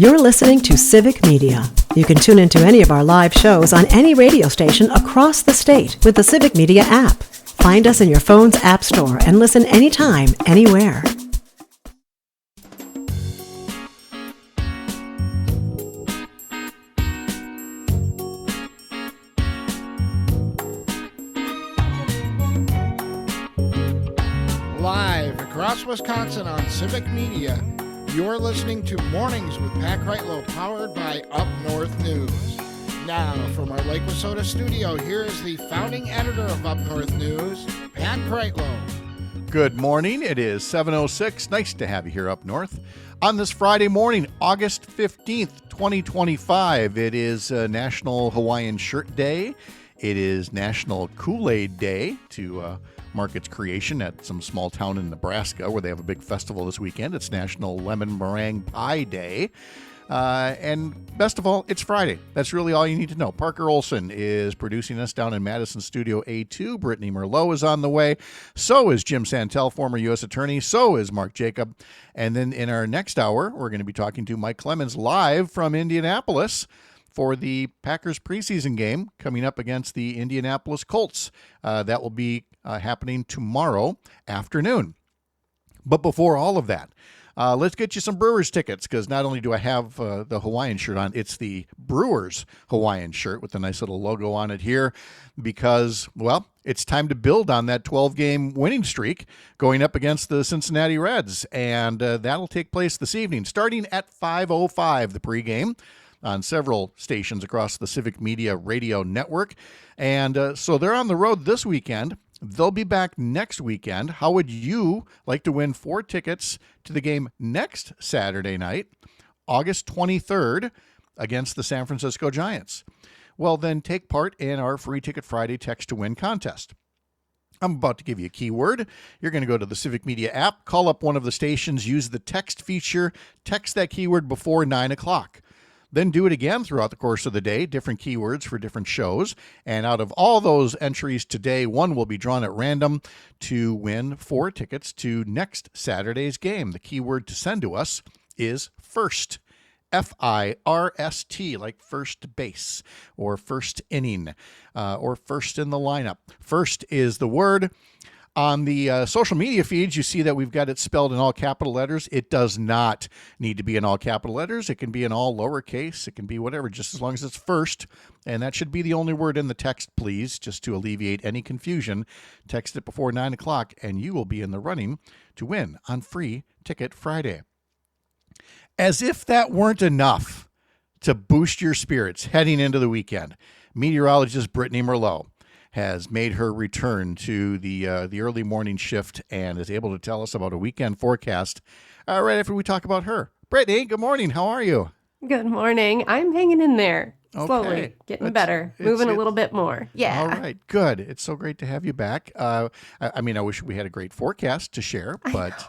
You're listening to Civic Media. You can tune into any of our live shows on any radio station across the state with the Civic Media app. Find us in your phone's app store and listen anytime, anywhere. Live across Wisconsin on Civic Media, you're listening to Mornings with Pat Kreitlow, powered by Up North News. Now, from our Lake Wissota studio, here is the founding editor of Up North News, Pat Kreitlow. Good morning. It is 7:06. Nice to have you here up north. On this Friday morning, August 15th, 2025, it is National Hawaiian Shirt Day. It is National Kool-Aid Day to mark its creation at some small town in Nebraska where they have a big festival this weekend. It's National Lemon Meringue Pie Day. And best of all, it's Friday. That's really all you need to know. Parker Olson is producing us down in Madison Studio A2. Brittany Merlot is on the way. So is Jim Santel, former U.S. Attorney. So is Mark Jacob. And then in our next hour, we're going to be talking to Mike Clemens live from Indianapolis for the Packers preseason game coming up against the Indianapolis Colts. That will be happening tomorrow afternoon. But before all of that, let's get you some Brewers tickets, because not only do I have the Hawaiian shirt on, it's the Brewers Hawaiian shirt with the nice little logo on it here, because, well, it's time to build on that 12-game winning streak going up against the Cincinnati Reds, and that'll take place this evening, starting at 5:05, the pregame, on several stations across the Civic Media radio network. And so they're on the road this weekend. They'll be back next weekend. How would you like to win 4 tickets to the game next Saturday night, August 23rd, against the San Francisco Giants? Well, then take part in our Free Ticket Friday Text to Win contest. I'm about to give you a keyword. You're going to go to the Civic Media app, call up one of the stations, use the text feature, text that keyword before 9 o'clock. Then do it again throughout the course of the day, different keywords for different shows. And out of all those entries today, one will be drawn at random to win 4 tickets to next Saturday's game. The keyword to send to us is FIRST. FIRST, like first base or first inning or first in the lineup. First is the word. On the social media feeds, you see that we've got it spelled in all capital letters. It does not need to be in all capital letters. It can be in all lowercase. It can be whatever, just as long as it's first. And that should be the only word in the text, please, just to alleviate any confusion. Text it before 9 o'clock, and you will be in the running to win on Free Ticket Friday. As if that weren't enough to boost your spirits heading into the weekend, meteorologist Brittany Merlot has made her return to the early morning shift and is able to tell us about a weekend forecast right after we talk about her. Brittany, good morning. How are you? Good morning. I'm hanging in there. Okay. Slowly, getting better, moving a little bit more. Yeah. All right, good. It's so great to have you back. I wish we had a great forecast to share, but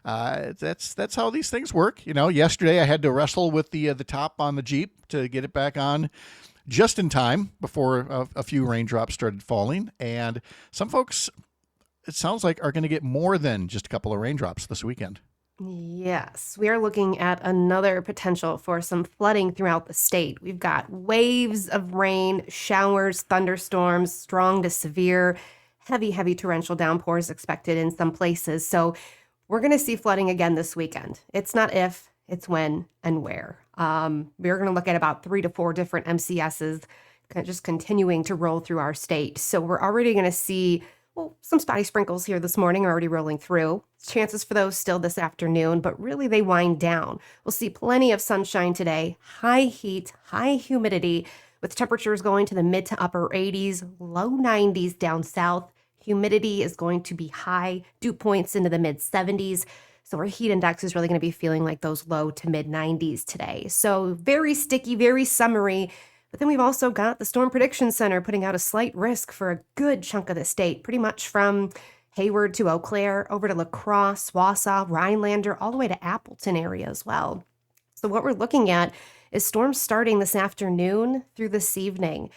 that's how these things work. You know, yesterday I had to wrestle with the top on the Jeep to get it back on just in time before a few raindrops started falling. And some folks, it sounds like, are going to get more than just a couple of raindrops this weekend. Yes, we are looking at another potential for some flooding throughout the state. We've got waves of rain, showers, thunderstorms, strong to severe, heavy torrential downpours expected in some places. So we're going to see flooding again this weekend. It's not if, it's when and where. We're going to look at about 3 to 4 different MCSs just continuing to roll through our state. So we're already going to see some spotty sprinkles here this morning already rolling through. Chances for those still this afternoon, but really they wind down. We'll see plenty of sunshine today, high heat, high humidity, with temperatures going to the mid to upper 80s, low 90s down south. Humidity is going to be high, dew points into the mid 70s. So our heat index is really going to be feeling like those low to mid 90s today. So very sticky, very summery. But then we've also got the Storm Prediction Center putting out a slight risk for a good chunk of the state, pretty much from Hayward to Eau Claire, over to La Crosse, Wausau, Rhinelander, all the way to Appleton area as well. So what we're looking at is storms starting this afternoon through this evening.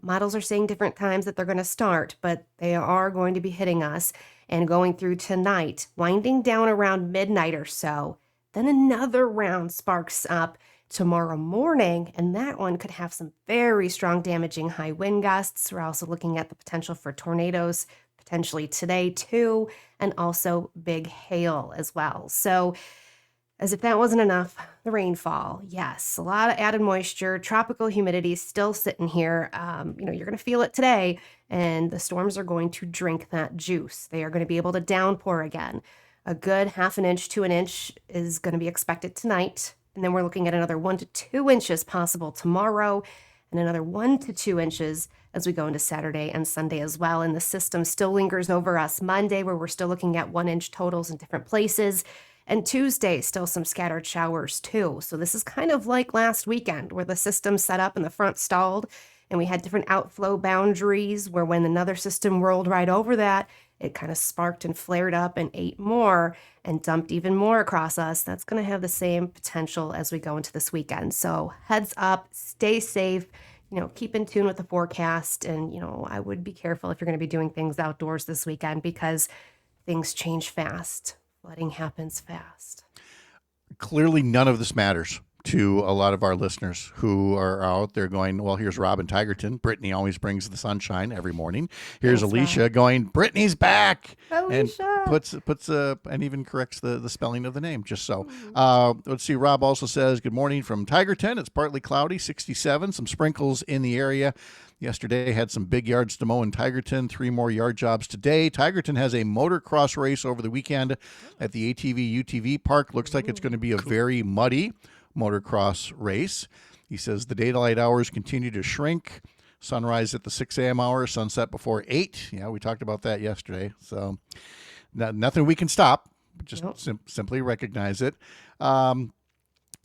Models are saying different times that they're going to start, but they are going to be hitting us and going through tonight, winding down around midnight or so. Then another round sparks up tomorrow morning, and that one could have some very strong damaging high wind gusts. We're also looking at the potential for tornadoes potentially today too, and also big hail as well. So as if that wasn't enough, the rainfall. Yes, a lot of added moisture, tropical humidity still sitting here. You're going to feel it today, and the storms are going to drink that juice. They are going to be able to downpour again. A good half an inch to an inch is going to be expected tonight. And then we're looking at another 1 to 2 inches possible tomorrow, and another 1 to 2 inches as we go into Saturday and Sunday as well. And the system still lingers over us Monday, where we're still looking at 1 inch totals in different places. And Tuesday, still some scattered showers too. So this is kind of like last weekend, where the system set up and the front stalled, and we had different outflow boundaries, where when another system rolled right over that, it kind of sparked and flared up and ate more and dumped even more across us. That's going to have the same potential as we go into this weekend. So heads up, stay safe, keep in tune with the forecast. And, I would be careful if you're going to be doing things outdoors this weekend, because things change fast. Flooding happens fast. Clearly, none of this matters to a lot of our listeners who are out there going, well, here's Rob in Tigerton. Brittany always brings the sunshine every morning. Here's Thanks, Alicia Rob. going, Brittany's back. Alicia. And puts and even corrects the spelling of the name, just so. Let's see. Rob also says, good morning from Tigerton. It's partly cloudy, 67, some sprinkles in the area. Yesterday had some big yards to mow in Tigerton, 3 more yard jobs today. Tigerton has a motocross race over the weekend at the ATV UTV park. Looks like it's going to be a very muddy motocross race. He says the daylight hours continue to shrink. Sunrise at the 6 a.m. hour, sunset before 8. Yeah, we talked about that yesterday. So nothing we can stop, just simply recognize it.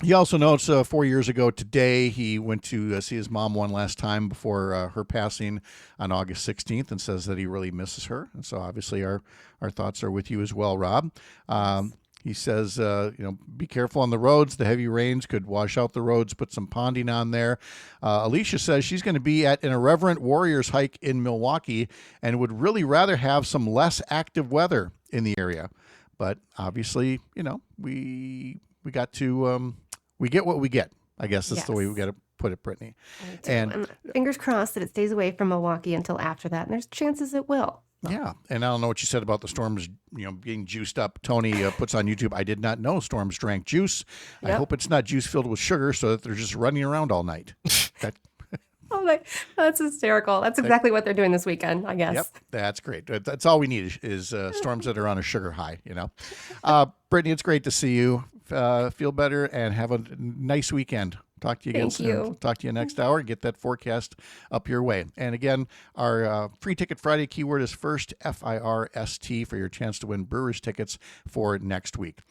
He also notes 4 years ago today, he went to see his mom one last time before her passing on August 16th, and says that he really misses her. And so obviously our thoughts are with you as well, Rob. He says, be careful on the roads. The heavy rains could wash out the roads, put some ponding on there. Alicia says she's going to be at an Irreverent Warriors hike in Milwaukee and would really rather have some less active weather in the area. But obviously, we got to... we get what we get. I guess that's the way we got to put it, Brittany. And fingers crossed that it stays away from Milwaukee until after that. And there's chances it will. Yeah. And I don't know what you said about the storms, being juiced up. Tony puts on YouTube, I did not know storms drank juice. Yep. I hope it's not juice filled with sugar so that they're just running around all night. That's hysterical. That's exactly what they're doing this weekend, I guess. Yep, that's great. That's all we need is storms that are on a sugar high, Brittany, it's great to see you. Feel better and have a nice weekend. Talk to you again soon. You. Talk to you next hour. Get that forecast up your way. And again, our Free Ticket Friday keyword is FIRST, FIRST, for your chance to win Brewers tickets for next week.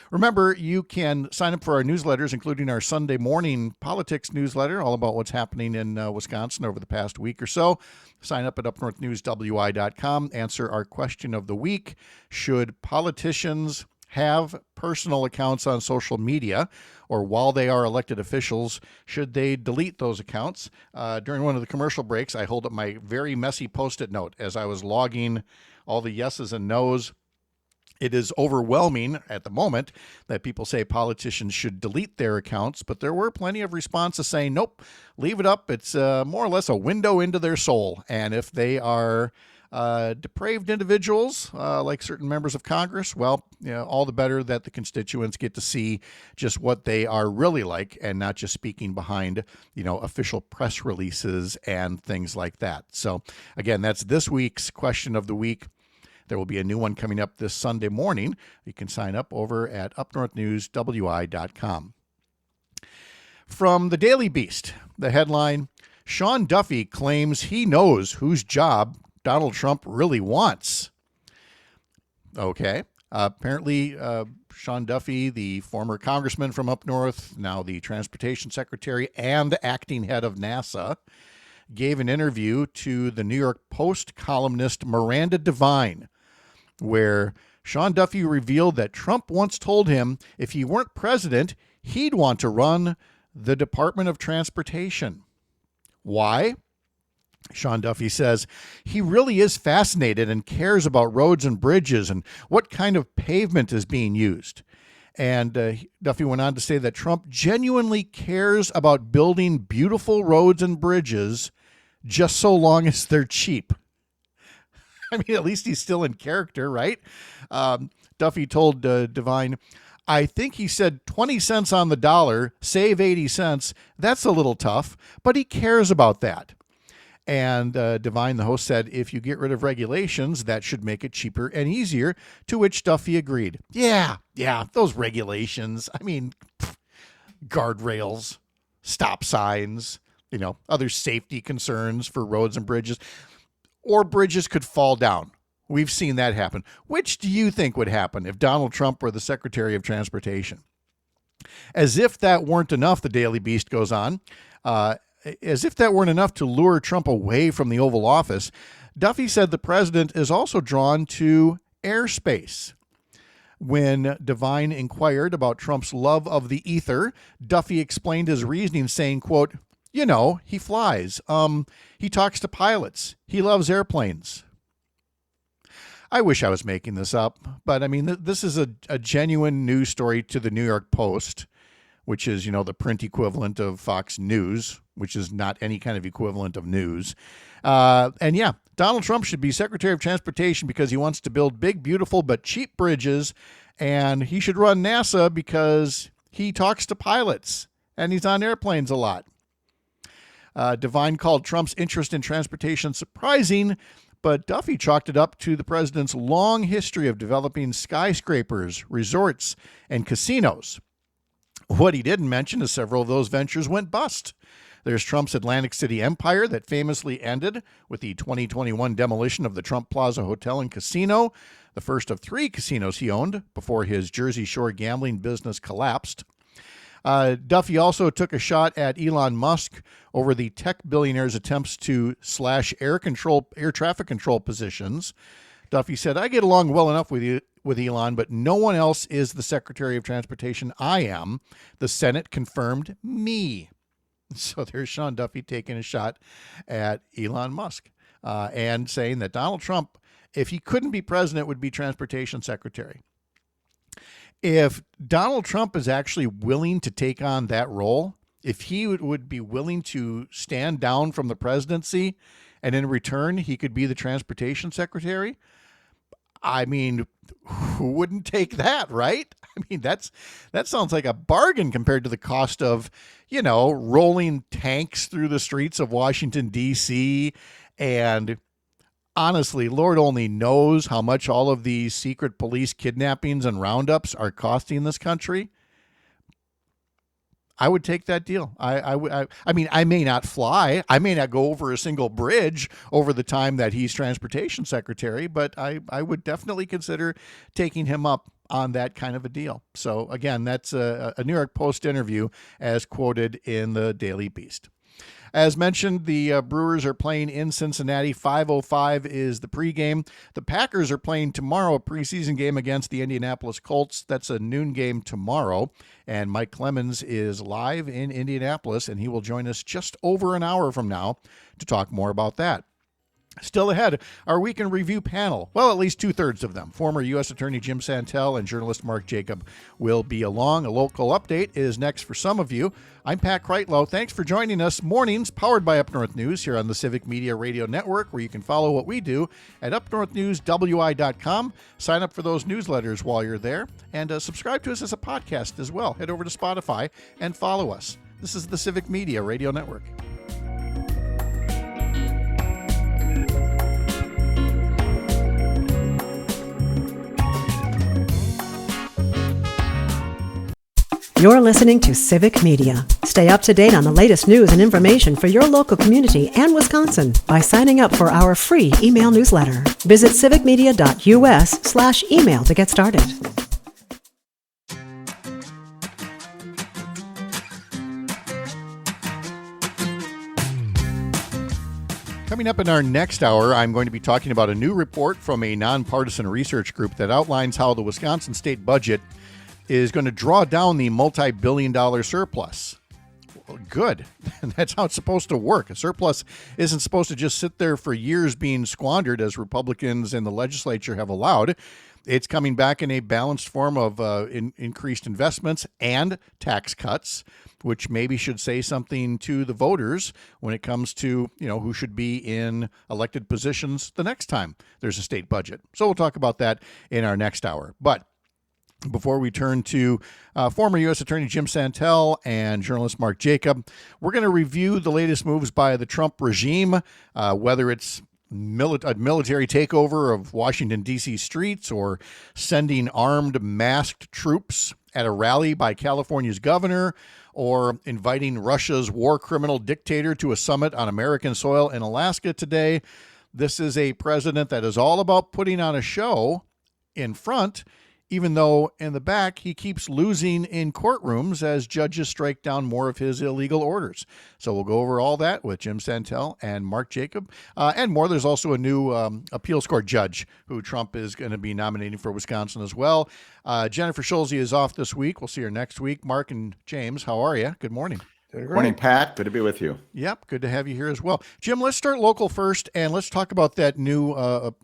Remember, you can sign up for our newsletters, including our Sunday morning politics newsletter, all about what's happening in Wisconsin over the past week or so. Sign up at upnorthnewswi.com. Answer our question of the week. Should politicians have personal accounts on social media, or while they are elected officials, should they delete those accounts? During one of the commercial breaks, I hold up my very messy Post-it note as I was logging all the yeses and nos. It is overwhelming at the moment that people say politicians should delete their accounts, but there were plenty of responses saying, nope, leave it up. It's more or less a window into their soul. And if they are depraved individuals, like certain members of Congress, well, all the better that the constituents get to see just what they are really like, and not just speaking behind, official press releases and things like that. So again, that's this week's question of the week. There will be a new one coming up this Sunday morning. You can sign up over at upnorthnewswi.com. From the Daily Beast, the headline, Sean Duffy claims he knows whose job Donald Trump really wants. Okay. Apparently, Sean Duffy, the former congressman from up north, now the transportation secretary and acting head of NASA, gave an interview to the New York Post columnist Miranda Devine, where Sean Duffy revealed that Trump once told him if he weren't president, he'd want to run the Department of Transportation. Why? Sean Duffy says he really is fascinated and cares about roads and bridges and what kind of pavement is being used. And Duffy went on to say that Trump genuinely cares about building beautiful roads and bridges just so long as they're cheap. I mean, at least he's still in character, right? Duffy told Devine, I think he said 20 cents on the dollar, save 80 cents. That's a little tough, but he cares about that. And Devine, the host, said, if you get rid of regulations, that should make it cheaper and easier, to which Duffy agreed. Yeah, those regulations. I mean, guardrails, stop signs, other safety concerns for roads and bridges. Or bridges could fall down. We've seen that happen. Which do you think would happen if Donald Trump were the Secretary of Transportation? As if that weren't enough, the Daily Beast goes on, as if that weren't enough to lure Trump away from the Oval Office, Duffy said the president is also drawn to airspace. When Devine inquired about Trump's love of the ether, Duffy explained his reasoning, saying, quote, he flies. He talks to pilots. He loves airplanes. I wish I was making this up, but I mean, this is a genuine news story to the New York Post, which is, the print equivalent of Fox News, which is not any kind of equivalent of news. And yeah, Donald Trump should be Secretary of Transportation because he wants to build big, beautiful, but cheap bridges. And he should run NASA because he talks to pilots and he's on airplanes a lot. Devine called Trump's interest in transportation surprising, but Duffy chalked it up to the president's long history of developing skyscrapers, resorts, and casinos. What he didn't mention is several of those ventures went bust. There's Trump's Atlantic City empire that famously ended with the 2021 demolition of the Trump Plaza Hotel and Casino, the first of 3 casinos he owned before his Jersey Shore gambling business collapsed. Duffy also took a shot at Elon Musk over the tech billionaire's attempts to slash air traffic control positions. Duffy said, I get along well enough with Elon, but no one else is the Secretary of Transportation. I am. The Senate confirmed me. So there's Sean Duffy taking a shot at Elon Musk and saying that Donald Trump, if he couldn't be president, would be transportation secretary. If Donald Trump is actually willing to take on that role, if he would be willing to stand down from the presidency and in return he could be the transportation secretary, I mean, who wouldn't take that, right? I mean, that sounds like a bargain compared to the cost of, rolling tanks through the streets of Washington, D.C. And honestly, Lord only knows how much all of these secret police kidnappings and roundups are costing this country. I would take that deal. I mean, I may not fly. I may not go over a single bridge over the time that he's transportation secretary, but I would definitely consider taking him up on that kind of a deal. So again, that's a New York Post interview as quoted in the Daily Beast. As mentioned, the Brewers are playing in Cincinnati. 5:05 is the pregame. The Packers are playing tomorrow, a preseason game against the Indianapolis Colts. That's a noon game tomorrow. And Mike Clemens is live in Indianapolis, and he will join us just over an hour from now to talk more about that. Still ahead, our Week in Review panel. Well, at least 2/3 of them. Former U.S. Attorney Jim Santel and journalist Mark Jacob will be along. A local update is next for some of you. I'm Pat Kreitlow. Thanks for joining us. Mornings powered by Up North News here on the Civic Media Radio Network, where you can follow what we do at upnorthnewswi.com. Sign up for those newsletters while you're there, and subscribe to us as a podcast as well. Head over to Spotify and follow us. This is the Civic Media Radio Network. You're listening to Civic Media. Stay up to date on the latest news and information for your local community and Wisconsin by signing up for our free email newsletter. Visit civicmedia.us/email to get started. Coming up in our next hour, I'm going to be talking about a new report from a nonpartisan research group that outlines how the Wisconsin state budget is going to draw down the multi-billion-dollar surplus. Well, good. That's how it's supposed to work. A surplus isn't supposed to just sit there for years being squandered, as Republicans in the legislature have allowed. it's coming back in a balanced form of increased investments and tax cuts, which maybe should say something to the voters when it comes to, who should be in elected positions the next time there's a state budget. So we'll talk about that in our next hour. But before we turn to former U.S. Attorney Jim Santel and journalist Mark Jacob, we're going to review the latest moves by the Trump regime, whether it's a military takeover of Washington, D.C. streets, or sending armed, masked troops at a rally by California's governor, or inviting Russia's war criminal dictator to a summit on American soil in Alaska today. This is a president that is all about putting on a show in front, even though in the back he keeps losing in courtrooms as judges strike down more of his illegal orders. So we'll go over all that with Jim Santel and Mark Jacob and more. There's also a new appeals court judge who Trump is going to be nominating for Wisconsin as well. Jennifer Schulze is off this week. We'll see her next week. Mark and James, how are you? Good morning. Good morning, Pat. Good to be with you. Yep, good to have you here as well. Jim, let's start local first, and let's talk about that new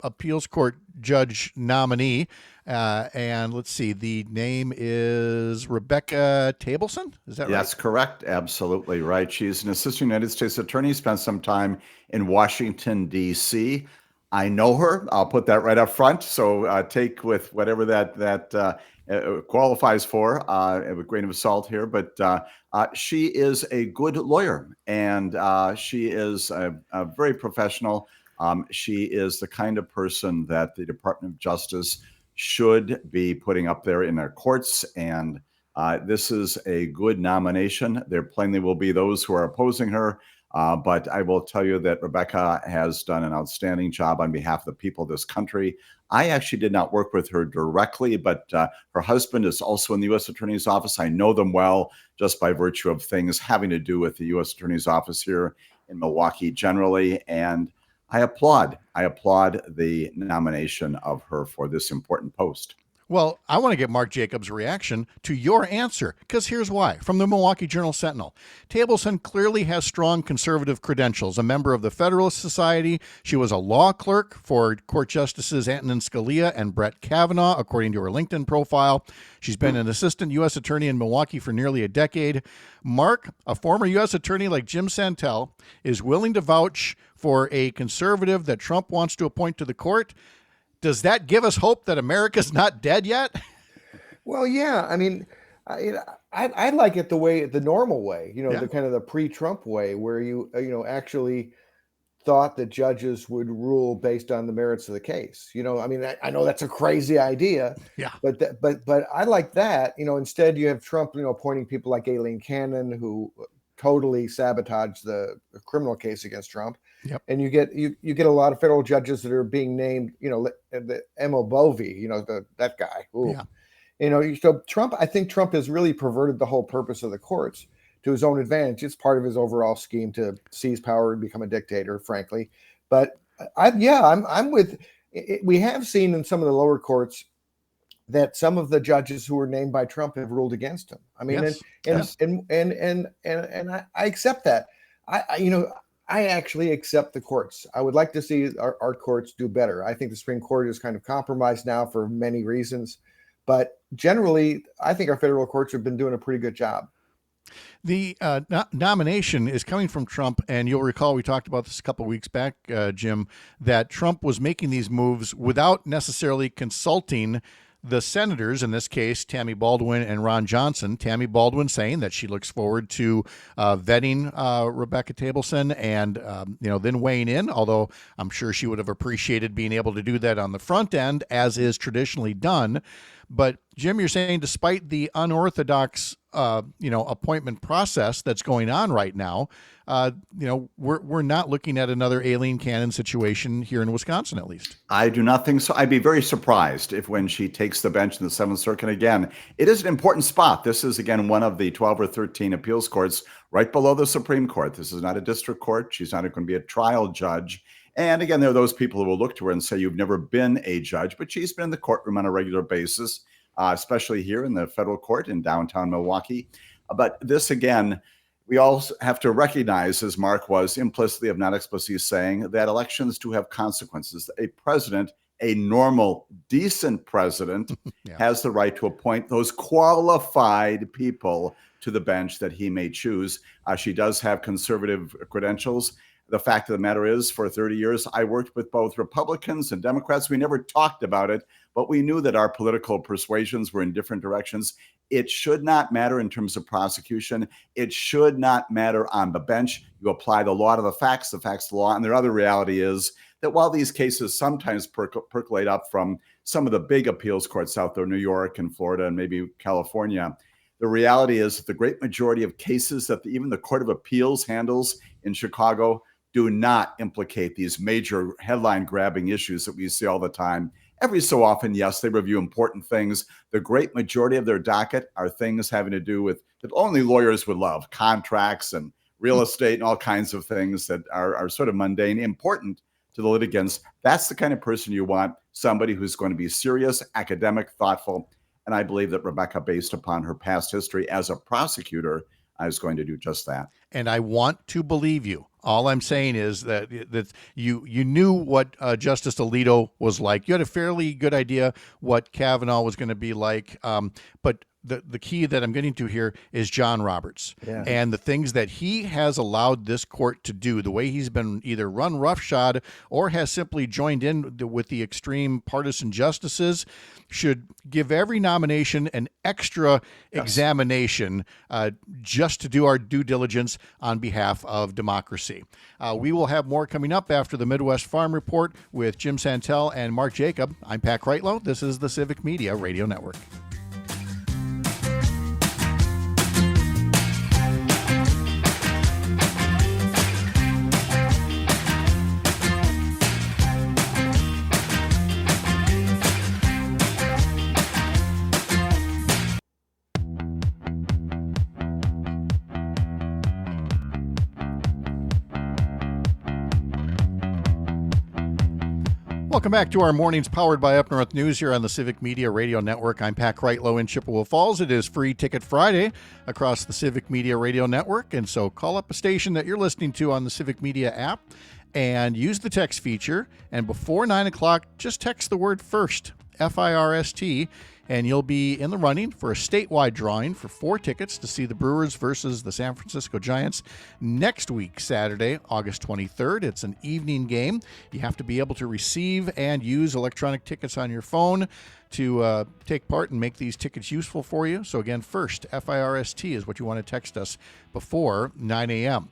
appeals court judge nominee. And let's see, the name is Rebecca Tableson. Is that right? That's correct. Absolutely right. She's an assistant United States attorney, spent some time in Washington, D.C. I know her. I'll put that right up front. So take with whatever that qualifies for a grain of salt here. But she is a good lawyer, and she is a very professional. She is the kind of person that the Department of Justice should be putting up there in their courts. And this is a good nomination. There plainly will be those who are opposing her. But I will tell you that Rebecca has done an outstanding job on behalf of the people of this country. I actually did not work with her directly, but her husband is also in the U.S. Attorney's Office. I know them well just by virtue of things having to do with the U.S. Attorney's Office here in Milwaukee generally. And I applaud the nomination of her for this important post. Well, I want to get Mark Jacobs' reaction to your answer, because here's why. From the Milwaukee Journal-Sentinel, Tableson clearly has strong conservative credentials. A member of the Federalist Society, she was a law clerk for Court Justices Antonin Scalia and Brett Kavanaugh, according to her LinkedIn profile. She's been an assistant U.S. attorney in Milwaukee for nearly a decade. Mark, a former U.S. attorney like Jim Santel, is willing to vouch for a conservative that Trump wants to appoint to the court. Does that give us hope that America's not dead yet? Well, yeah. I mean, I like it the normal way, the kind of the pre-Trump way, where you actually thought that judges would rule based on the merits of the case. I mean, I know that's a crazy idea, but I like that. Instead you have Trump, appointing people like Aileen Cannon, who totally sabotaged the criminal case against Trump. Yep. And you get a lot of federal judges that are being named, the Emma Bovey, that guy. Ooh. Yeah. So I think Trump has really perverted the whole purpose of the courts to his own advantage. It's part of his overall scheme to seize power and become a dictator, frankly. But I'm with. We have seen in some of the lower courts that some of the judges who were named by Trump have ruled against him. I mean, and I accept that. I actually accept the courts. I would like to see our courts do better. I think the Supreme Court is kind of compromised now for many reasons, but generally, I think our federal courts have been doing a pretty good job. The nomination is coming from Trump, and you'll recall we talked about this a couple of weeks back, Jim, that Trump was making these moves without necessarily consulting the senators, in this case, Tammy Baldwin and Ron Johnson. Tammy Baldwin saying that she looks forward to vetting Rebecca Tableson and, then weighing in, although I'm sure she would have appreciated being able to do that on the front end, as is traditionally done. But Jim, you're saying despite the unorthodox, appointment process that's going on right now, we're not looking at another Aileen Cannon situation here in Wisconsin, at least. I do not think so. I'd be very surprised if when she takes the bench in the Seventh Circuit again. It is an important spot. This is, again, one of the 12 or 13 appeals courts right below the Supreme Court. This is not a district court. She's not going to be a trial judge. And again, there are those people who will look to her and say, you've never been a judge, but she's been in the courtroom on a regular basis, especially here in the federal court in downtown Milwaukee. But this, again, we also have to recognize, as Mark was implicitly, if not explicitly, saying that elections do have consequences. A president A normal, decent president Yeah. has the right to appoint those qualified people to the bench that he may choose. She does have conservative credentials. The fact of the matter is, for 30 years, I worked with both Republicans and Democrats. We never talked about it, but we knew that our political persuasions were in different directions. It should not matter in terms of prosecution. It should not matter on the bench. You apply the law to the facts of the law. And the other reality is that while these cases sometimes percolate up from some of the big appeals courts out there, New York and Florida and maybe California, the reality is that the great majority of cases that even the Court of Appeals handles in Chicago do not implicate these major headline-grabbing issues that we see all the time. Every so often, yes, they review important things. The great majority of their docket are things having to do with that only lawyers would love, contracts and real estate and all kinds of things that are sort of mundane, important to the litigants. That's the kind of person you want, somebody who's going to be serious, academic, thoughtful. And I believe that Rebecca, based upon her past history as a prosecutor, is going to do just that. And I want to believe you. All I'm saying is that you knew what Justice Alito was like. You had a fairly good idea what Kavanaugh was going to be like. But the key that I'm getting to here is John Roberts and the things that he has allowed this court to do, the way he's been either run roughshod or has simply joined in with the extreme partisan justices, should give every nomination an extra examination just to do our due diligence on behalf of democracy. We will have more coming up after the Midwest Farm Report with Jim Santel and Mark Jacob. I'm Pat Kreitlow. This is the Civic Media Radio Network. Welcome back to our mornings powered by Up North News here on the Civic Media Radio Network. I'm Pat Kreitlow in Chippewa Falls. It is Free Ticket Friday across the Civic Media Radio Network. And so call up a station that you're listening to on the Civic Media app and use the text feature. And before 9 o'clock, just text the word FIRST, F-I-R-S-T, and you'll be in the running for a statewide drawing for 4 tickets to see the Brewers versus the San Francisco Giants next week, Saturday, August 23rd. It's an evening game. You have to be able to receive and use electronic tickets on your phone to take part and make these tickets useful for you. So again, FIRST, F-I-R-S-T, is what you want to text us before 9 a.m.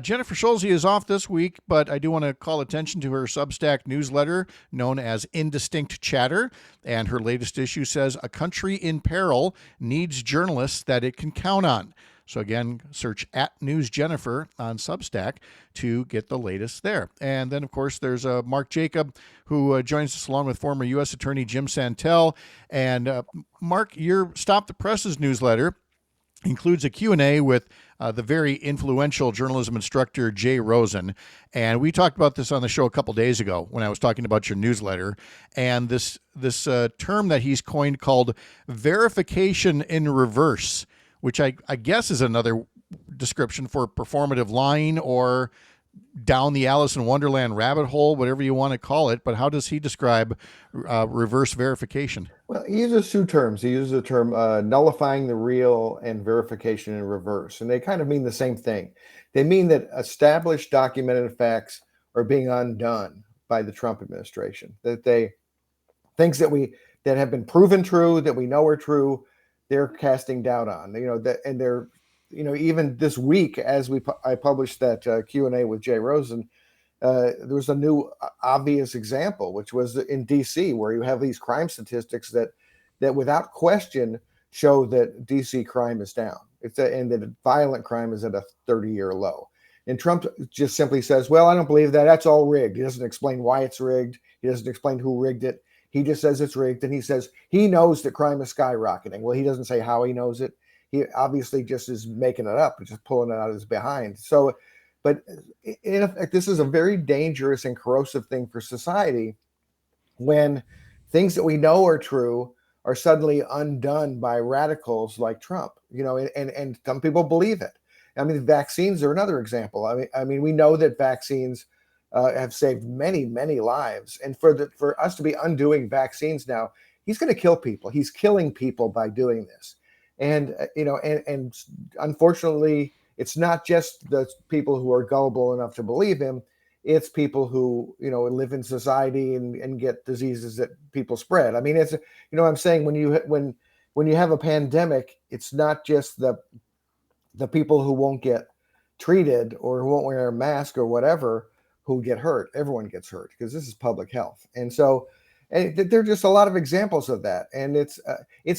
Jennifer Schulze is off this week, but I do want to call attention to her Substack newsletter known as Indistinct Chatter. And her latest issue says, "A country in peril needs journalists that it can count on." So again, search @NewsJennifer on Substack to get the latest there. And then, of course, there's Mark Jacob, who joins us along with former U.S. Attorney Jim Santel. And Mark, your Stop the Presses newsletter includes a Q&A with the very influential journalism instructor Jay Rosen. And we talked about this on the show a couple days ago when I was talking about your newsletter. And this term that he's coined called verification in reverse, which I guess is another description for performative lying or down the Alice in Wonderland rabbit hole, whatever you want to call it. But how does he describe reverse verification? Well, he uses 2 terms. He uses the term nullifying the real and verification in reverse. And they kind of mean the same thing. They mean that established documented facts are being undone by the Trump administration, that things that have been proven true, that we know are true, they're casting doubt on, and they're, even this week, as I published that Q&A with Jay Rosen, there was a new obvious example, which was in DC, where you have these crime statistics that without question show that DC crime is down. And that violent crime is at a 30-year low. And Trump just simply says, well, I don't believe that. That's all rigged. He doesn't explain why it's rigged. He doesn't explain who rigged it. He just says it's rigged, and he says he knows that crime is skyrocketing. Well, he doesn't say how he knows it. He obviously just is making it up and just pulling it out of his behind. So, but in effect, this is a very dangerous and corrosive thing for society when things that we know are true are suddenly undone by radicals like Trump, and some people believe it. I mean, vaccines are another example. I mean, we know that vaccines have saved many, many lives. And for us to be undoing vaccines now, he's going to kill people. He's killing people by doing this. And and unfortunately, it's not just the people who are gullible enough to believe him. It's people who live in society and get diseases that people spread. I mean, it's I'm saying when you have a pandemic, it's not just the people who won't get treated or who won't wear a mask or whatever who get hurt. Everyone gets hurt because this is public health. And so there are just a lot of examples of that. And it's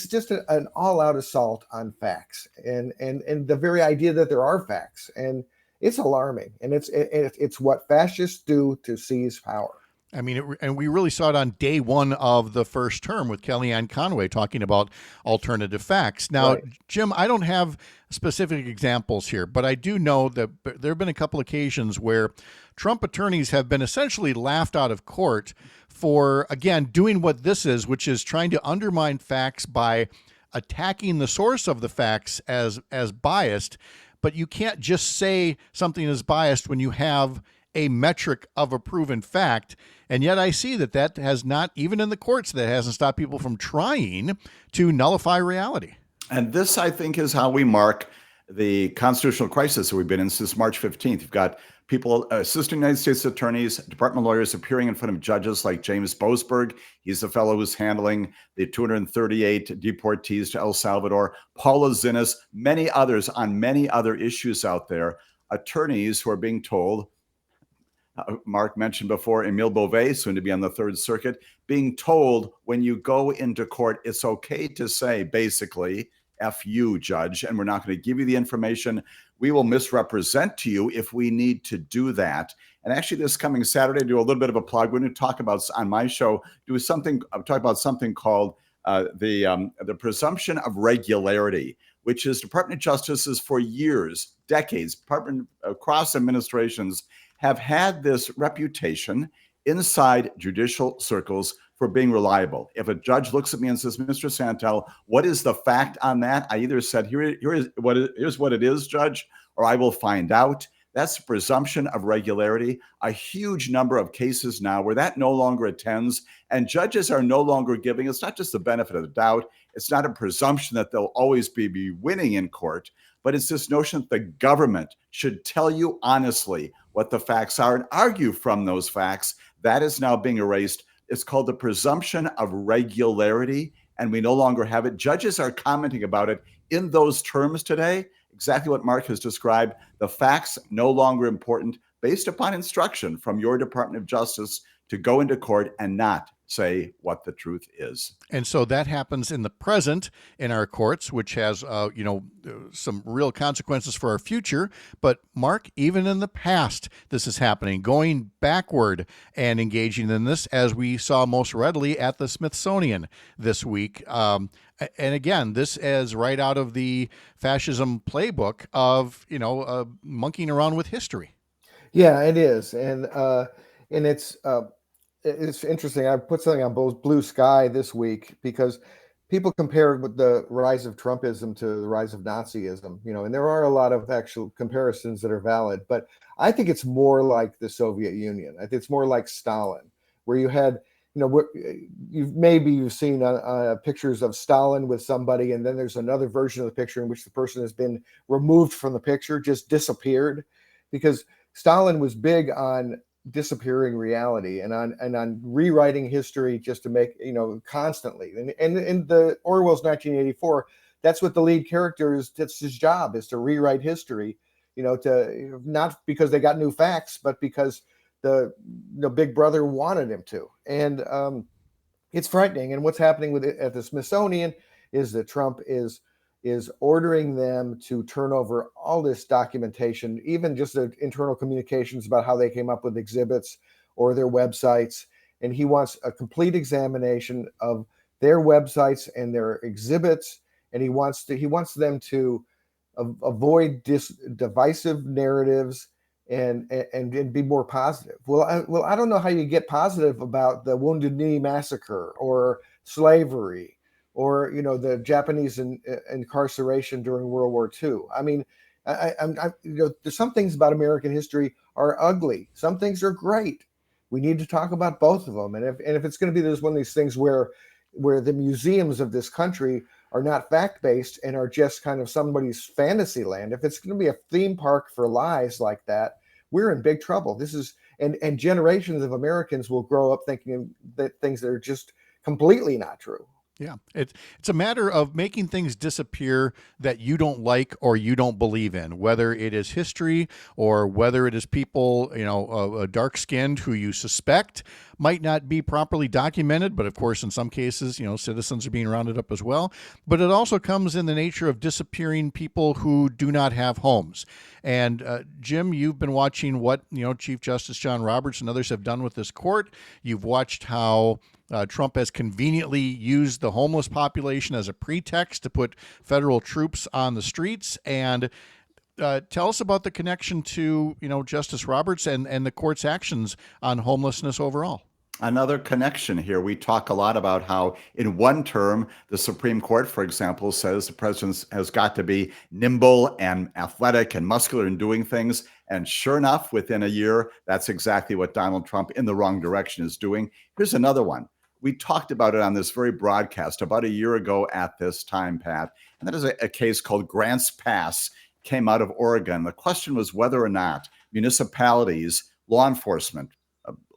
just an all-out assault on facts and the very idea that there are facts. And it's alarming. And it's what fascists do to seize power. I mean, and we really saw it on day one of the first term with Kellyanne Conway talking about alternative facts. Now, Right. Jim, I don't have specific examples here, but I do know that there have been a couple occasions where Trump attorneys have been essentially laughed out of court for, again, doing what this is, which is trying to undermine facts by attacking the source of the facts as biased. But you can't just say something is biased when you have a metric of a proven fact. And yet I see that has not, even in the courts, that hasn't stopped people from trying to nullify reality. And this, I think, is how we mark the constitutional crisis that we've been in since March 15th. You've got people, assistant United States attorneys, department lawyers appearing in front of judges like James Boasberg. He's the fellow who's handling the 238 deportees to El Salvador. Paula Zinnes, many others on many other issues out there. Attorneys who are being told, Mark mentioned before, Emile Beauvais, soon to be on the Third Circuit, being told when you go into court, it's okay to say, basically, F you, judge, and we're not going to give you the information. We will misrepresent to you if we need to do that. And actually, this coming Saturday, do a little bit of a plug. We're going to talk about, on my show, talk about something called the presumption of regularity, which is Department of Justice's for years, decades, department across administrations have had this reputation inside judicial circles for being reliable. If a judge looks at me and says, Mr. Santel, what is the fact on that? I either said, here's what it is, Judge, or I will find out. That's presumption of regularity. A huge number of cases now where that no longer attends, and judges are no longer giving, it's not just the benefit of the doubt, it's not a presumption that they'll always be winning in court, but it's this notion that the government should tell you honestly what the facts are and argue from those facts. That is now being erased. It's called the presumption of regularity, and we no longer have it. Judges are commenting about it in those terms today, exactly what Mark has described. The facts no longer important based upon instruction from your Department of Justice to go into court and not say what the truth is. And so that happens in the present in our courts, which has, some real consequences for our future. But Mark, even in the past, this is happening, going backward and engaging in this, as we saw most readily at the Smithsonian this week. And again, this is right out of the fascism playbook of, monkeying around with history. Yeah, it is. And it's interesting. I put something on Blue Sky this week because people compare with the rise of Trumpism to the rise of Nazism, and there are a lot of actual comparisons that are valid, but I think it's more like the Soviet Union. I think it's more like Stalin, where you had, you've seen pictures of Stalin with somebody, and then there's another version of the picture in which the person has been removed from the picture, just disappeared, because Stalin was big on disappearing reality and on rewriting history just to make constantly, and in the Orwell's 1984, that's what the lead character is. That's his job, is to rewrite history, to not because they got new facts, but because the big brother wanted him to. And it's frightening. And what's happening with it at the Smithsonian is that Trump is ordering them to turn over all this documentation, even just the internal communications about how they came up with exhibits or their websites. And he wants a complete examination of their websites and their exhibits. And he wants them to avoid divisive narratives and be more positive. Well, I don't know how you get positive about the Wounded Knee massacre or slavery, or the Japanese incarceration during World War II. I mean, There's some things about American history are ugly. Some things are great. We need to talk about both of them. And if it's going to be one of these things where the museums of this country are not fact-based and are just kind of somebody's fantasy land, if it's going to be a theme park for lies like that, we're in big trouble. This is and generations of Americans will grow up thinking that things that are just completely not true. Yeah, it's a matter of making things disappear that you don't like or you don't believe in, whether it is history or whether it is people, dark-skinned who you suspect might not be properly documented. But of course, in some cases, citizens are being rounded up as well. But it also comes in the nature of disappearing people who do not have homes. And Jim, you've been watching what, Chief Justice John Roberts and others have done with this court. You've watched how Trump has conveniently used the homeless population as a pretext to put federal troops on the streets. And tell us about the connection to, Justice Roberts and the court's actions on homelessness overall. Another connection here. We talk a lot about how in one term, the Supreme Court, for example, says the president has got to be nimble and athletic and muscular in doing things. And sure enough, within a year, that's exactly what Donald Trump in the wrong direction is doing. Here's another one. We talked about it on this very broadcast about a year ago at this time, Pat. And that is a case called Grants Pass, came out of Oregon. The question was whether or not municipalities, law enforcement,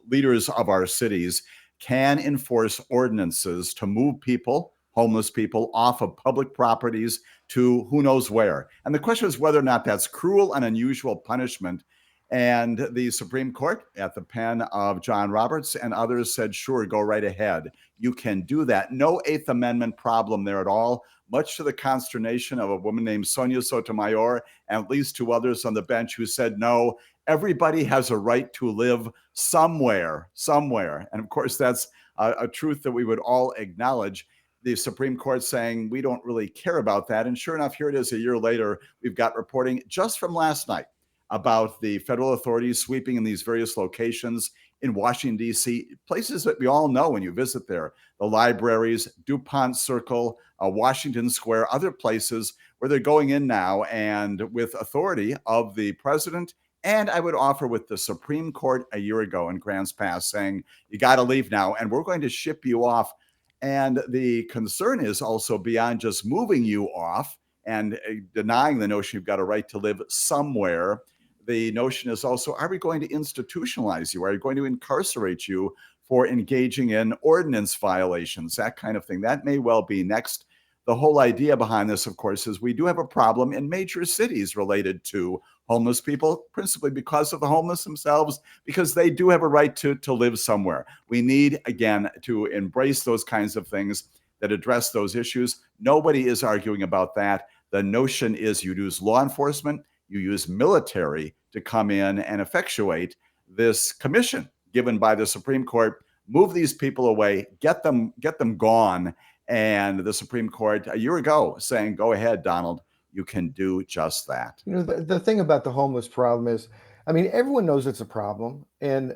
leaders of our cities can enforce ordinances to move people, homeless people, off of public properties to who knows where. And the question is whether or not that's cruel and unusual punishment. And the Supreme Court, at the pen of John Roberts and others, said, sure, go right ahead. You can do that. No Eighth Amendment problem there at all, much to the consternation of a woman named Sonia Sotomayor and at least two others on the bench who said, no, everybody has a right to live somewhere. And of course, that's a truth that we would all acknowledge. The Supreme Court saying we don't really care about that. And sure enough, here it is a year later. We've got reporting just from last night about the federal authorities sweeping in these various locations in Washington, D.C., places that we all know when you visit there, the libraries, DuPont Circle, Washington Square, other places where they're going in now and with authority of the president. And I would offer with the Supreme Court a year ago in Grants Pass saying, you got to leave now and we're going to ship you off. And the concern is also beyond just moving you off and denying the notion you've got a right to live somewhere. The notion is also, are we going to institutionalize you? Are you going to incarcerate you for engaging in ordinance violations, that kind of thing? That may well be next. The whole idea behind this, of course, is we do have a problem in major cities related to homeless people, principally because of the homeless themselves, because they do have a right to live somewhere. We need, again, to embrace those kinds of things that address those issues. Nobody is arguing about that. The notion is you use law enforcement, you use military to come in and effectuate this commission given by the Supreme Court, move these people away, get them gone. And the Supreme Court a year ago saying, go ahead, Donald, you can do just that. The thing about the homeless problem is, everyone knows it's a problem. And,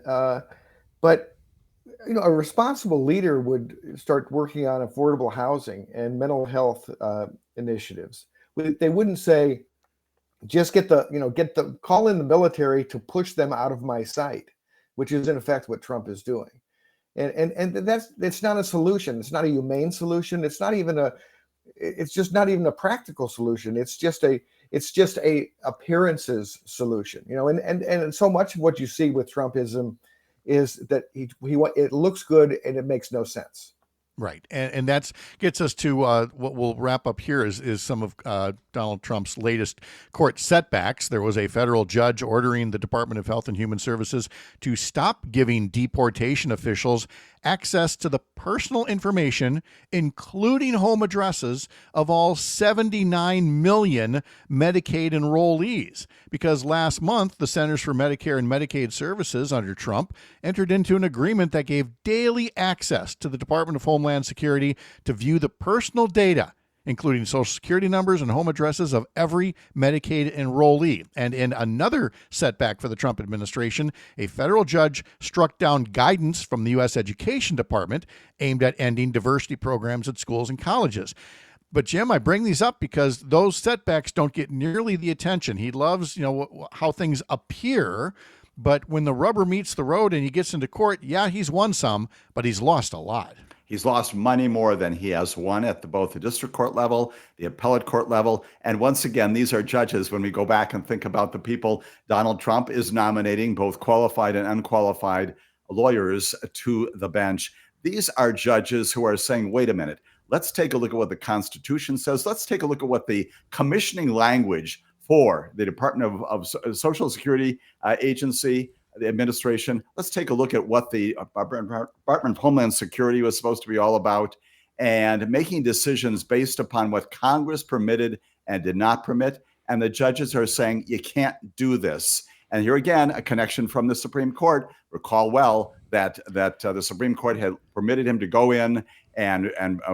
but a responsible leader would start working on affordable housing and mental health initiatives. They wouldn't say, just call in the military to push them out of my sight, which is in effect what Trump is doing. And it's not a solution. It's not a humane solution. It's just not even a practical solution. It's just a appearances solution, and so much of what you see with Trumpism is that it looks good and it makes no sense. Right. And that gets us to what we'll wrap up here is some of Donald Trump's latest court setbacks. There was a federal judge ordering the Department of Health and Human Services to stop giving deportation officials access to the personal information, including home addresses, of all 79 million Medicaid enrollees. Because last month, the Centers for Medicare and Medicaid Services under Trump entered into an agreement that gave daily access to the Department of Homeland Security to view the personal data, including Social Security numbers and home addresses of every Medicaid enrollee. And in another setback for the Trump administration, a federal judge struck down guidance from the U.S. Education Department aimed at ending diversity programs at schools and colleges. But Jim, I bring these up because those setbacks don't get nearly the attention. He loves, how things appear, but when the rubber meets the road and he gets into court, yeah, he's won some, but he's lost a lot. He's lost money more than he has won at both the district court level, the appellate court level. And once again, these are judges. When we go back and think about the people Donald Trump is nominating, both qualified and unqualified lawyers to the bench, these are judges who are saying, wait a minute, let's take a look at what the Constitution says. Let's take a look at what the commissioning language for the Department of Social Security agency, the administration. Let's take a look at what the Department of Homeland Security was supposed to be all about, and making decisions based upon what Congress permitted and did not permit. And the judges are saying, you can't do this. And here again, a connection from the Supreme Court. Recall well that the Supreme Court had permitted him to go in and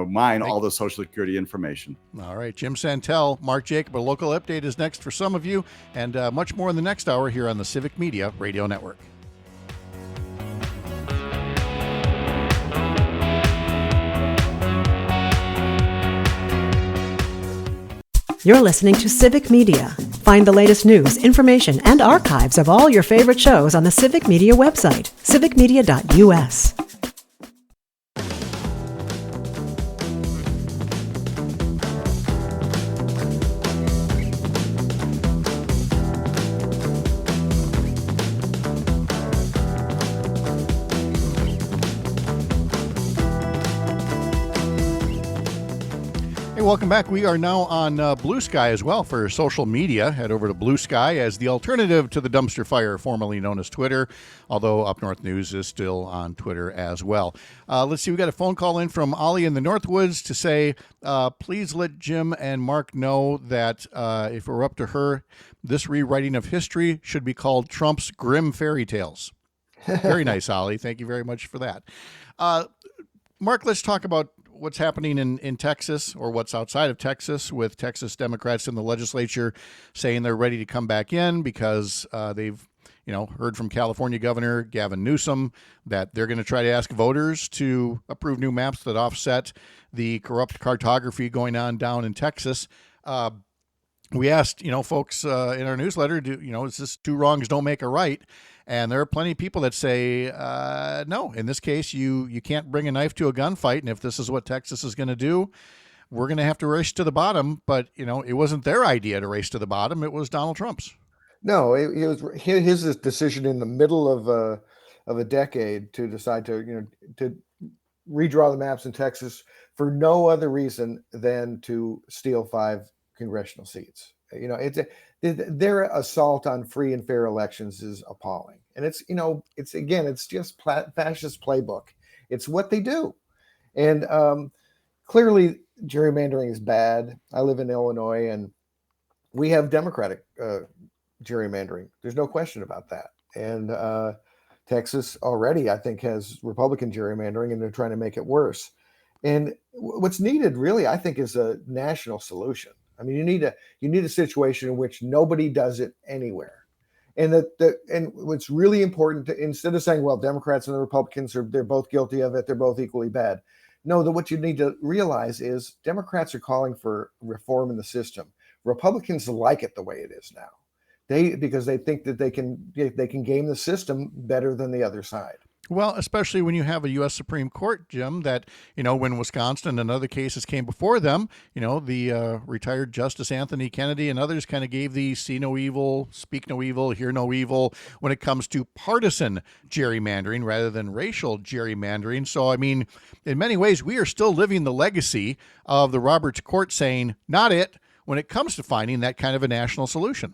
mine all the Social Security information. All right, Jim Santel, Mark Jacob, a local update is next for some of you, and much more in the next hour here on the Civic Media Radio Network. You're listening to Civic Media. Find the latest news, information, and archives of all your favorite shows on the Civic Media website, civicmedia.us. Welcome back. We are now on Blue Sky as well for social media. Head over to Blue Sky as the alternative to the dumpster fire, formerly known as Twitter, although Up North News is still on Twitter as well. Let's see. We got a phone call in from Ollie in the Northwoods to say, please let Jim and Mark know that if we're up to her, this rewriting of history should be called Trump's Grim Fairy Tales. Very nice, Ollie. Thank you very much for that. Mark, let's talk about what's happening in Texas, or what's outside of Texas, with Texas Democrats in the legislature saying they're ready to come back in because they've heard from California Governor Gavin Newsom that they're going to try to ask voters to approve new maps that offset the corrupt cartography going on down in Texas. We asked, folks in our newsletter, is this two wrongs don't make a right? And there are plenty of people that say, no, in this case, you can't bring a knife to a gunfight. And if this is what Texas is going to do, we're going to have to race to the bottom. But, it wasn't their idea to race to the bottom. It was Donald Trump's. No, it was his decision in the middle of a decade to decide to redraw the maps in Texas for no other reason than to steal 5 congressional seats. Their assault on free and fair elections is appalling. And it's just fascist playbook. It's what they do. And clearly gerrymandering is bad. I live in Illinois and we have Democratic gerrymandering. There's no question about that. And Texas already, I think, has Republican gerrymandering, and they're trying to make it worse. And what's needed really, I think, is a national solution. I mean, you need a situation in which nobody does it anywhere, and and what's really important instead of saying, well, Democrats and the Republicans they're both guilty of it, they're both equally bad. No, what you need to realize is Democrats are calling for reform in the system. Republicans like it the way it is now, because they think that they can game the system better than the other side. Well, especially when you have a U.S. Supreme Court, Jim, that, when Wisconsin and other cases came before them, the retired Justice Anthony Kennedy and others kind of gave the see no evil, speak no evil, hear no evil when it comes to partisan gerrymandering rather than racial gerrymandering. So, I mean, in many ways, we are still living the legacy of the Roberts Court saying, not it, when it comes to finding that kind of a national solution.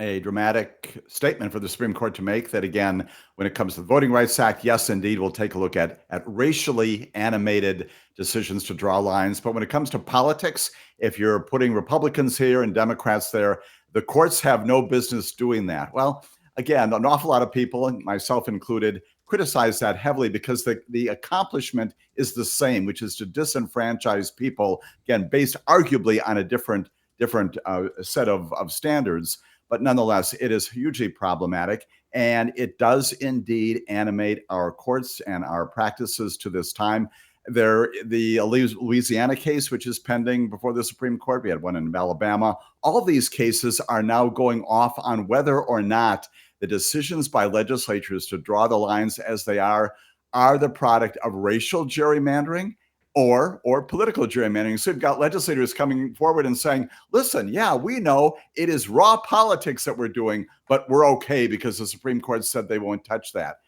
A dramatic statement for the Supreme Court to make that, again, when it comes to the Voting Rights Act, yes, indeed, we'll take a look at racially animated decisions to draw lines. But when it comes to politics, if you're putting Republicans here and Democrats there, the courts have no business doing that. Well, again, an awful lot of people, myself included, criticize that heavily because the accomplishment is the same, which is to disenfranchise people, again, based arguably on a different set of standards. But nonetheless, it is hugely problematic, and it does indeed animate our courts and our practices to this time. The Louisiana case, which is pending before the Supreme Court. We had one in Alabama. All of these cases are now going off on whether or not the decisions by legislatures to draw the lines as they are the product of racial gerrymandering or political gerrymandering. So you've got legislators coming forward and saying, listen, yeah, we know it is raw politics that we're doing, but we're okay because the Supreme Court said they won't touch that.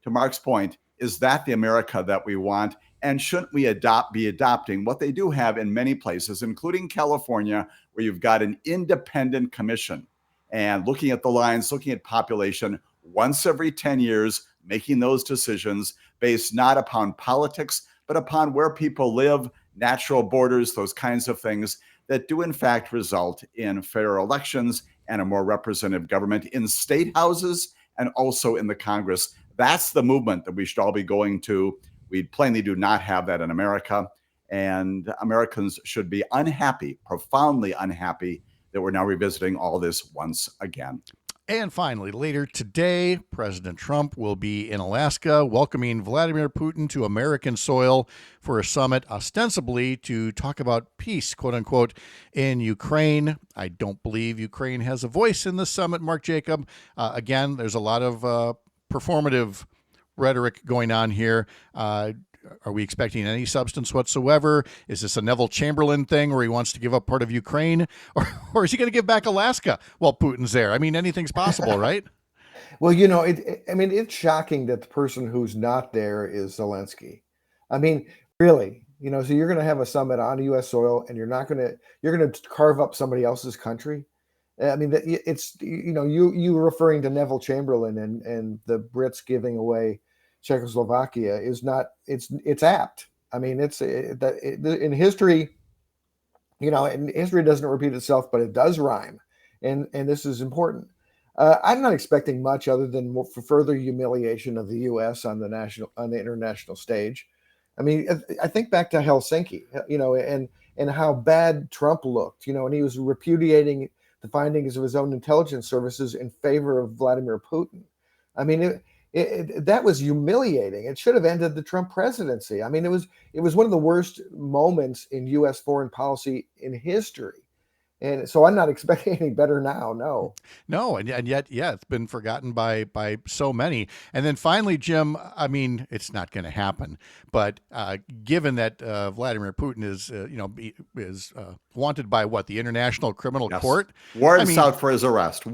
To Mark's point, is that the America that we want? And shouldn't we be adopting what they do have in many places, including California, where you've got an independent commission and looking at the lines, looking at population once every 10 years, making those decisions based not upon politics, but upon where people live, natural borders, those kinds of things that do in fact result in fairer elections and a more representative government in state houses and also in the Congress. That's the movement that we should all be going to. We plainly do not have that in America, and Americans should be unhappy, profoundly unhappy, that we're now revisiting all this once again. And finally, later today, President Trump will be in Alaska welcoming Vladimir Putin to American soil for a summit, ostensibly to talk about peace, quote unquote, in Ukraine. I don't believe Ukraine has a voice in this summit, Mark Jacob. Again, there's a lot of performative rhetoric going on here. Are we expecting any substance whatsoever? Is this a Neville Chamberlain thing where he wants to give up part of Ukraine? Or is he going to give back Alaska while Putin's there? I mean, anything's possible, right? Well, it's shocking that the person who's not there is Zelensky. I mean, really, so you're going to have a summit on U.S. soil and you're going to carve up somebody else's country. I mean, it's, you referring to Neville Chamberlain and the Brits giving away Czechoslovakia is not, it's apt. I mean, in history, and history doesn't repeat itself, but it does rhyme. And this is important. I'm not expecting much other than further humiliation of the U.S. on the international stage. I mean, I think back to Helsinki, and how bad Trump looked, and he was repudiating the findings of his own intelligence services in favor of Vladimir Putin. I mean, that was humiliating. It should have ended the Trump presidency. I mean, it was one of the worst moments in U.S. foreign policy in history. And so I'm not expecting any better now. No, and yet, yeah, it's been forgotten by so many. And then finally, Jim, I mean, it's not going to happen. But given that Vladimir Putin is wanted by the International Criminal Court, warrants out for his arrest.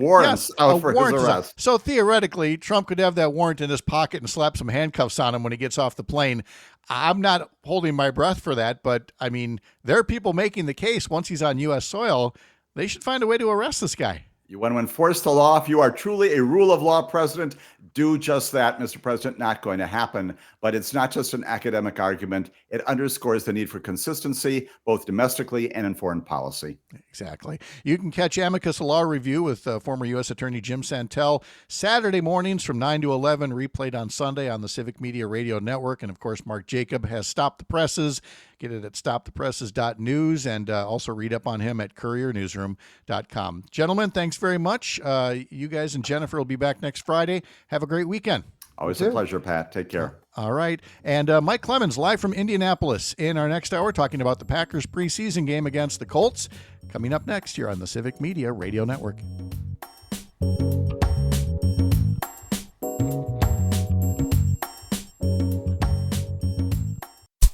So theoretically, Trump could have that warrant in his pocket and slap some handcuffs on him when he gets off the plane. I'm not holding my breath for that, but I mean, there are people making the case once he's on U.S. soil, they should find a way to arrest this guy. When enforce the law, if you are truly a rule of law president, do just that, Mr. President. Not going to happen. But it's not just an academic argument. It underscores the need for consistency, both domestically and in foreign policy. Exactly. You can catch Amicus Law Review with former U.S. Attorney Jim Santel Saturday mornings from 9 to 11, replayed on Sunday on the Civic Media Radio Network. And, of course, Mark Jacob has Stop the Presses. Get it at stopthepresses.news and also read up on him at couriernewsroom.com. Gentlemen, thanks very much. You guys and Jennifer will be back next Friday. Have a great weekend. Always a pleasure, Pat. Take care. All right. And Mike Clemens live from Indianapolis in our next hour talking about the Packers preseason game against the Colts. Coming up next here on the Civic Media Radio Network.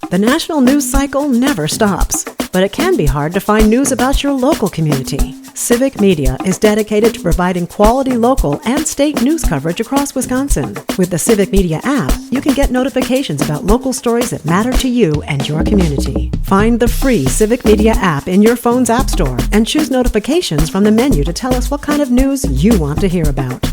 The national news cycle never stops, but it can be hard to find news about your local community. Civic Media is dedicated to providing quality local and state news coverage across Wisconsin. With the Civic Media app, you can get notifications about local stories that matter to you and your community. Find the free Civic Media app in your phone's app store and choose notifications from the menu to tell us what kind of news you want to hear about.